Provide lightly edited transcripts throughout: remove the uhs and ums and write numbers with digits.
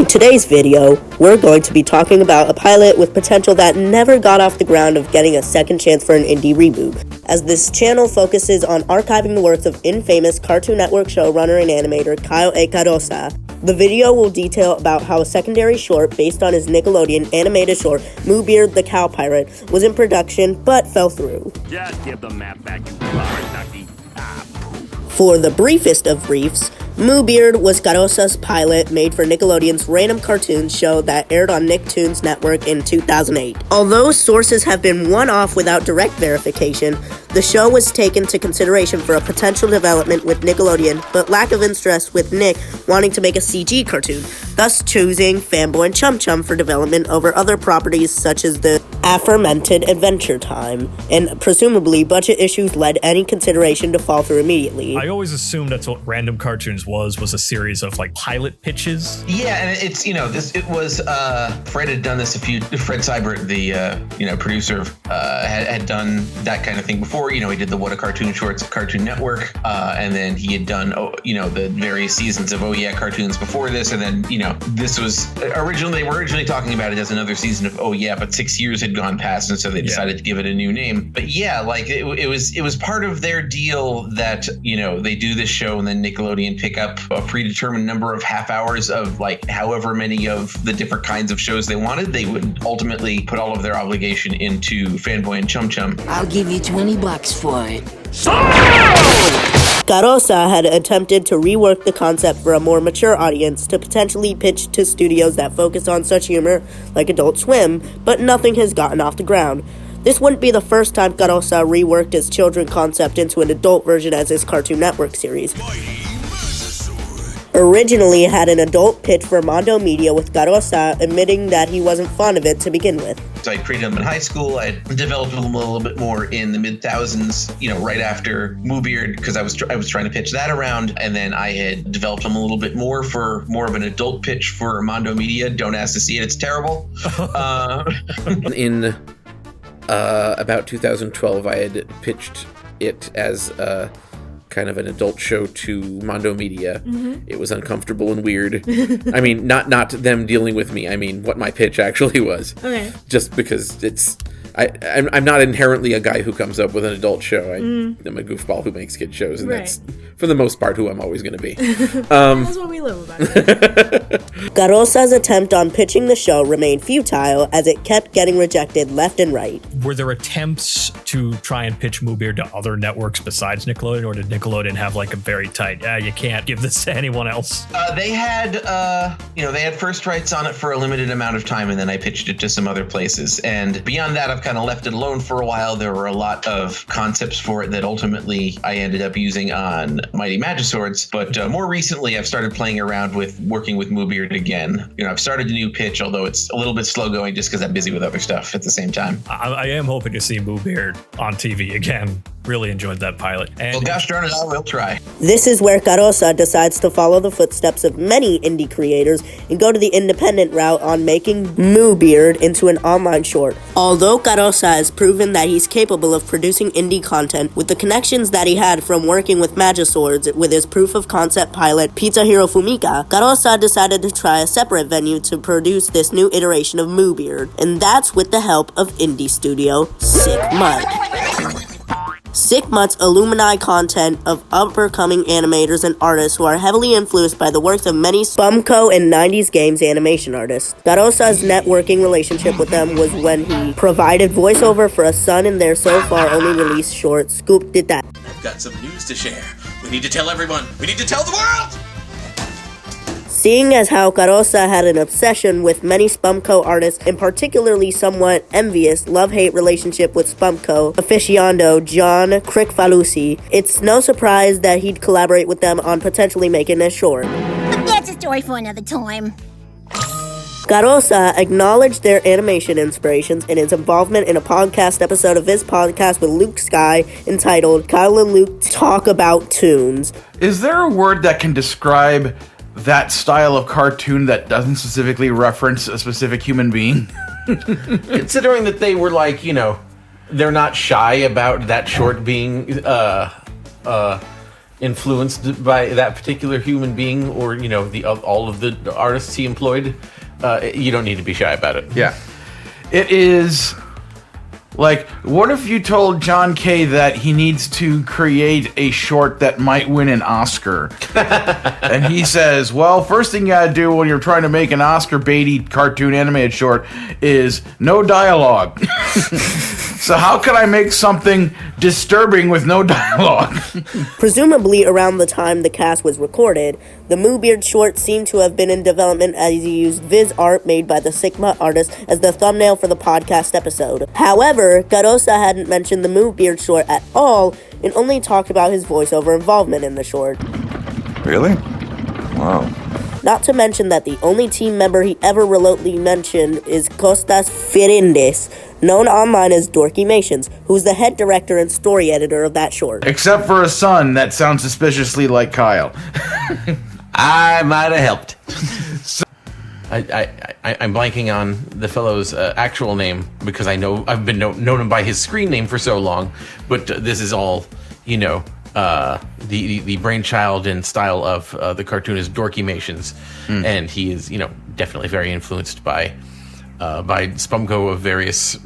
In today's video, we're going to be talking about a pilot with potential that never got off the ground of getting a second chance for an indie reboot, as this channel focuses on archiving the works of infamous Cartoon Network showrunner and animator Kyle A. Carrozza. The video will detail about how a secondary short based on his Nickelodeon animated short, MooBeard the Cow Pirate, was in production but fell through. Just give the map back, you nucky. For the briefest of briefs, MooBeard was Carrozza's pilot made for Nickelodeon's random cartoons show that aired on Nicktoons Network in 2008. Although sources have been one-off without direct verification, the show was taken to consideration for a potential development with Nickelodeon, but lack of interest with Nick wanting to make a CG cartoon, thus choosing Fanboy and Chum Chum for development over other properties such as the aforementioned Adventure Time, and presumably budget issues led any consideration to fall through immediately. I always assumed that's what Random Cartoons was a series of like pilot pitches. Yeah, and it's, it was, Fred had done this Fred Seibert, the, producer, had done that kind of thing before. He did the What a Cartoon shorts at Cartoon Network, and then he had done, the various seasons of Oh Yeah cartoons before this, and then, this was, they were originally talking about it as another season of Oh Yeah, but 6 years had gone past, and so they decided to give it a new name. But yeah, like, it was part of their deal that, they do this show, and then Nickelodeon pick up a predetermined number of half hours of like however many of the different kinds of shows they wanted. They would ultimately put all of their obligation into Fanboy and Chum Chum. I'll give you $20 for it. Carrozza had attempted to rework the concept for a more mature audience to potentially pitch to studios that focus on such humor like Adult Swim, but nothing has gotten off the ground. This wouldn't be the first time Carrozza reworked his children concept into an adult version as his Cartoon Network series. Originally had an adult pitch for Mondo Media, with Carrozza admitting that he wasn't fond of it to begin with. So I created them in high school. I developed them a little bit more in the mid-thousands, right after MooBeard, because I was trying to pitch that around, and then I had developed them a little bit more for more of an adult pitch for Mondo Media. Don't ask to see it; it's terrible. In about 2012, I had pitched it as kind of an adult show to Mondo Media. Mm-hmm. It was uncomfortable and weird. I mean, not them dealing with me. I mean, what my pitch actually was. Okay. Just because I'm not inherently a guy who comes up with an adult show. I'm a goofball who makes kid shows, and that's, for the most part, who I'm always going to be. That's what we live about. Carrozza's attempt on pitching the show remained futile, as it kept getting rejected left and right. Were there attempts to try and pitch MooBeard to other networks besides Nickelodeon, or did Nickelodeon have like a very tight, you can't give this to anyone else? They had, they had first rights on it for a limited amount of time, and then I pitched it to some other places. And beyond that, I've kind of left it alone for a while. There were a lot of concepts for it that ultimately I ended up using on Mighty Magiswords, but more recently I've started playing around with working with MooBeard again. I've started a new pitch, although it's a little bit slow going just because I'm busy with other stuff at the same time. I am hoping to see MooBeard on TV again. Really enjoyed that pilot. And well, gosh darn it, I will try. This is where Carrozza decides to follow the footsteps of many indie creators and go to the independent route on making MooBeard into an online short. Although Carrozza has proven that he's capable of producing indie content with the connections that he had from working with Magiswords with his proof of concept pilot Pizza Hero Fumica, Carrozza decided to try a separate venue to produce this new iteration of MooBeard, and that's with the help of indie studio Sick MUTT. Sick MUTT's alumni content of up-and-coming animators and artists who are heavily influenced by the works of many Spumco and 90s games animation artists. Carrozza's networking relationship with them was when he provided voiceover for a son in their so-far only released short, Scoop Did That. I've got some news to share. We need to tell everyone. We need to tell the world! Seeing as how Carrozza had an obsession with many Spumco artists, and particularly somewhat envious love-hate relationship with Spumco aficionado John Kricfalusi, it's no surprise that he'd collaborate with them on potentially making a short. But that's a story for another time. Carrozza acknowledged their animation inspirations in his involvement in a podcast episode of his podcast with Luke Sky entitled Kyle and Luke Talk About Tunes. Is there a word that can describe that style of cartoon that doesn't specifically reference a specific human being? Considering that they were like, they're not shy about that short being, influenced by that particular human being, or all of the artists he employed, you don't need to be shy about it. Yeah. It is like, what if you told John Kay that he needs to create a short that might win an Oscar? And he says, well, first thing you gotta do when you're trying to make an Oscar baity cartoon animated short is no dialogue. So how can I make something disturbing with no dialogue? Presumably around the time the cast was recorded, the MooBeard short seemed to have been in development as he used Viz art made by the Sigma artist as the thumbnail for the podcast episode. However, Carrozza hadn't mentioned the MooBeard short at all and only talked about his voiceover involvement in the short. Really? Wow. Not to mention that the only team member he ever remotely mentioned is Costas Firendes, known online as Dorkymations, who's the head director and story editor of that short. Except for a son that sounds suspiciously like Kyle. I might have helped. I'm blanking on the fellow's actual name because I've been known him by his screen name for so long, but this is all, the brainchild and style of the cartoonist Dorkymations, and he is, definitely very influenced by Spumco of various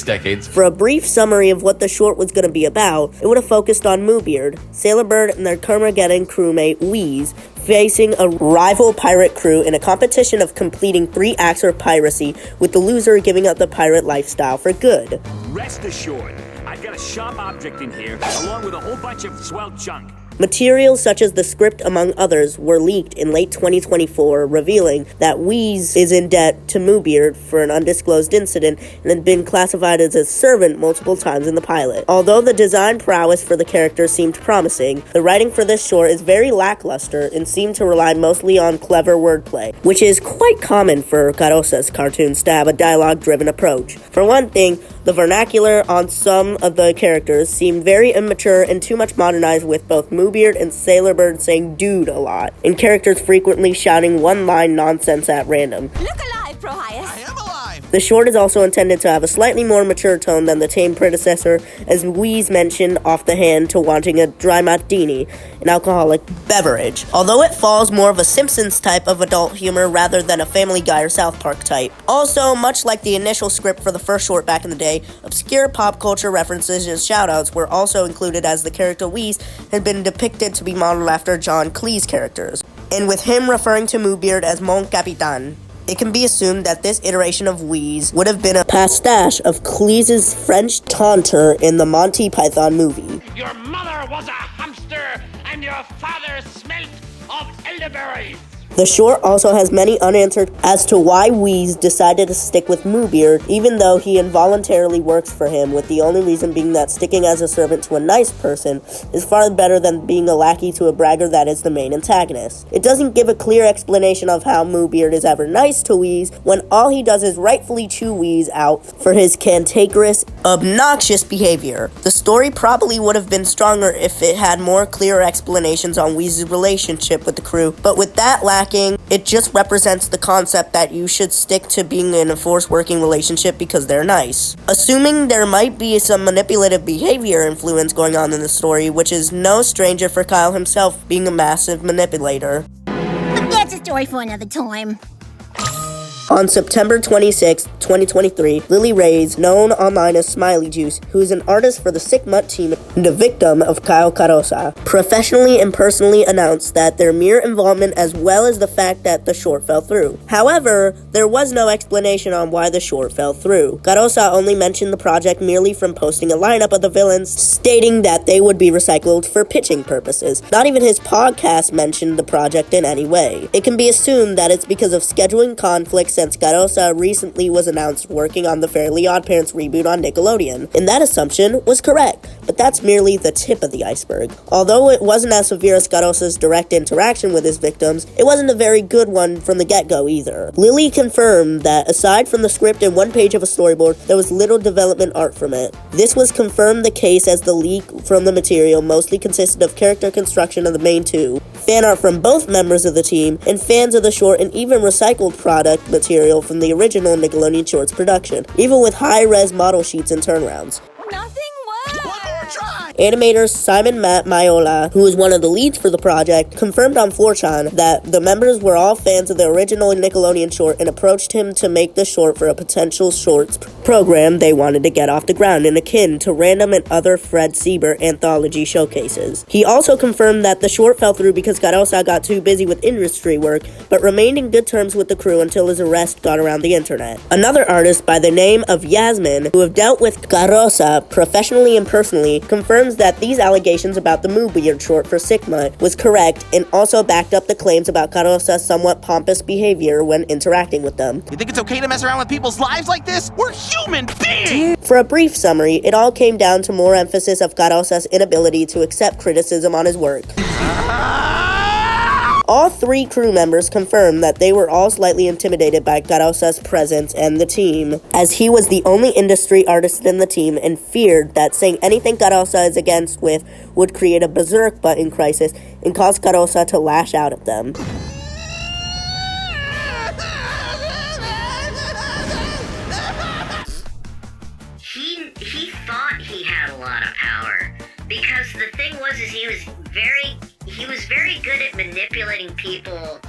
decades. For a brief summary of what the short was going to be about, it would have focused on MooBeard, Sailor Bird, and their Carmageddon crewmate Wheeze facing a rival pirate crew in a competition of completing 3 acts of piracy, with the loser giving up the pirate lifestyle for good. Rest assured, I've got a sharp object in here, along with a whole bunch of swell junk. Materials such as the script, among others, were leaked in late 2024, revealing that Wheeze is in debt to MooBeard for an undisclosed incident and had been classified as a servant multiple times in the pilot. Although the design prowess for the character seemed promising, the writing for this short is very lackluster and seemed to rely mostly on clever wordplay, which is quite common for Carrozza's cartoons to have a dialogue-driven approach. For one thing, the vernacular on some of the characters seemed very immature and too much modernized, with both MooBeard and Sailor Bird saying dude a lot, and characters frequently shouting one-line nonsense at random. Look alive, Prohias. I am alive. The short is also intended to have a slightly more mature tone than the tame predecessor, as Wheeze mentioned off the hand to wanting a dry martini, an alcoholic beverage, although it falls more of a Simpsons type of adult humor rather than a Family Guy or South Park type. Also, much like the initial script for the first short back in the day, obscure pop culture references and shoutouts were also included, as the character Wheeze had been depicted to be modeled after John Cleese characters, and with him referring to MooBeard as Mon Capitan. It can be assumed that this iteration of Wheeze would have been a pastiche of Cleese's French taunter in the Monty Python movie. Your mother was a hamster, and your father smelt of elderberries. The short also has many unanswered as to why Wheeze decided to stick with MooBeard, even though he involuntarily works for him, with the only reason being that sticking as a servant to a nice person is far better than being a lackey to a bragger that is the main antagonist. It doesn't give a clear explanation of how MooBeard is ever nice to Wheeze, when all he does is rightfully chew Wheeze out for his cantankerous, obnoxious behavior. The story probably would have been stronger if it had more clear explanations on Wheeze's relationship with the crew, but with that lacking, it just represents the concept that you should stick to being in a forced working relationship because they're nice. Assuming there might be some manipulative behavior influence going on in the story, which is no stranger for Kyle himself being a massive manipulator. But that's a story for another time. On September 26, 2023, Lily Reyes, known online as Smiley Juice, who is an artist for the MUTT team and a victim of Kyle Carrozza, professionally and personally announced that their mere involvement, as well as the fact that the short fell through. However, there was no explanation on why the short fell through. Carrozza only mentioned the project merely from posting a lineup of the villains, stating that they would be recycled for pitching purposes. Not even his podcast mentioned the project in any way. It can be assumed that it's because of scheduling conflicts, since Carrozza recently was announced working on the Fairly OddParents reboot on Nickelodeon, and that assumption was correct, but that's merely the tip of the iceberg. Although it wasn't as severe as Carrozza's direct interaction with his victims, it wasn't a very good one from the get-go either. Lily confirmed that aside from the script and one page of a storyboard, there was little development art from it. This was confirmed the case as the leak from the material mostly consisted of character construction of the main two, fan art from both members of the team, and fans of the short, and even recycled product material from the original Nickelodeon Shorts production, even with high-res model sheets and turnarounds. Nothing works. One more try. Animator Simon Matt Maiola, who was one of the leads for the project, confirmed on 4chan that the members were all fans of the original Nickelodeon short and approached him to make the short for a potential shorts program they wanted to get off the ground and akin to Random and other Fred Sieber anthology showcases. He also confirmed that the short fell through because Carrozza got too busy with industry work, but remained in good terms with the crew until his arrest got around the internet. Another artist by the name of Yasmin, who have dealt with Carrozza professionally and personally, confirms that these allegations about the MooBeard short for Sigma was correct and also backed up the claims about Carrozza's somewhat pompous behavior when interacting with them. You think it's okay to mess around with people's lives like this? We're human beings! For a brief summary, it all came down to more emphasis of Carrozza's inability to accept criticism on his work. All 3 crew members confirmed that they were all slightly intimidated by Carrozza's presence and the team, as he was the only industry artist in the team and feared that saying anything Carrozza is against with would create a berserk button crisis and cause Carrozza to lash out at them. He thought he had a lot of power, because the thing was is he was very good at manipulating people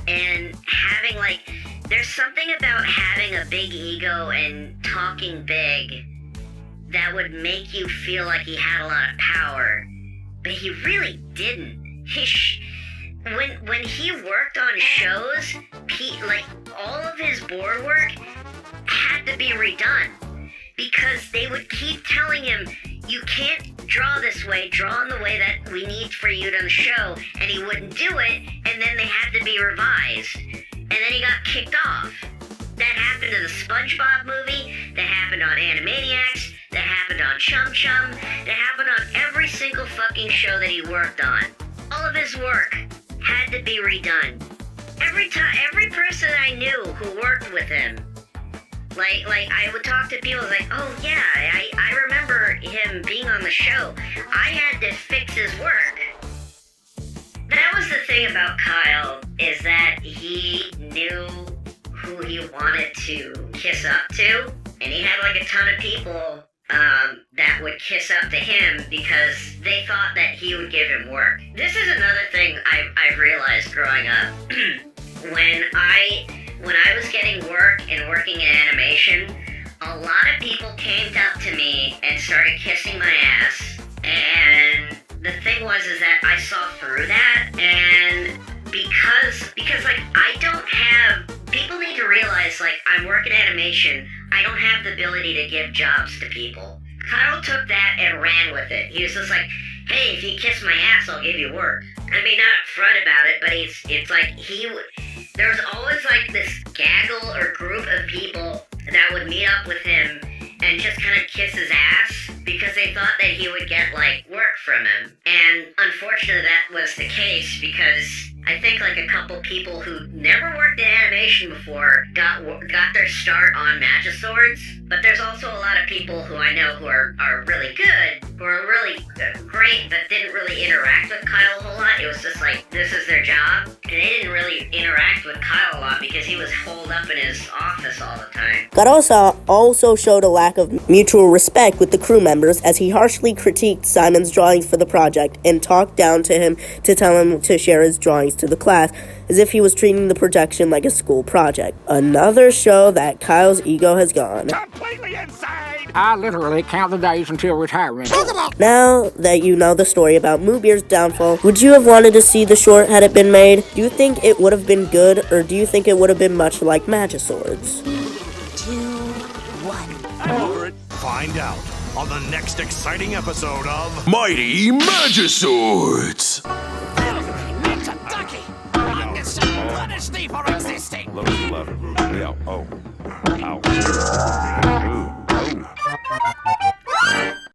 and having, like, there's something about having a big ego and talking big that would make you feel like he had a lot of power, but he really didn't. When he worked on shows, like, all of his board work had to be redone, because they would keep telling him, you can't draw this way, draw in the way that we need for you to show, and he wouldn't do it, and then they had to be revised, and then he got kicked off. That happened to the SpongeBob movie, that happened on Animaniacs, that happened on Chum Chum, that happened on every single fucking show that he worked on. All of his work had to be redone. Every person I knew who worked with him, like I would talk to people like, oh yeah, I remember him being on the show. I had to fix his work. That was the thing about Kyle, is that he knew who he wanted to kiss up to, and he had like a ton of people that would kiss up to him because they thought that he would give him work. This is another thing I've realized growing up. When I was getting work and working in animation, a lot of people came up to me and started kissing my ass, and the thing was is that I saw through that, and because like I don't have, people need to realize, like, I'm working animation, I don't have the ability to give jobs to people. Kyle took that and ran with it. He was just like, hey, if you kiss my ass, I'll give you work. I mean, not upfront about it, but it's like there was always like this gaggle or group of people that would meet up with him and just kind of kiss his ass because they thought that he would get like work from him. And unfortunately that was the case, because I think like a couple people who never worked in animation before got their start on Magiswords, but there's also a lot of people who I know who are really good, who are really great, but didn't really interact with Kyle a whole lot. It was just like, this is their job, and they didn't really interact with Kyle a lot because he was holed up in his office all the time. Carrozza also showed a lack of mutual respect with the crew members as he harshly critiqued Simon's drawings for the project and talked down to him to tell him to share his drawings to the class, as if he was treating the projection like a school project. Another show that Kyle's ego has gone. Completely insane! I literally count the days until retirement. Now that you know the story about MooBeard's downfall, would you have wanted to see the short had it been made? Do you think it would have been good, or do you think it would have been much like Magiswords? 2, 1. Find out on the next exciting episode of Mighty Magiswords. It's a ducky! I'm going to punish thee for existing! Look, yeah, oh, ow. Ooh, oh.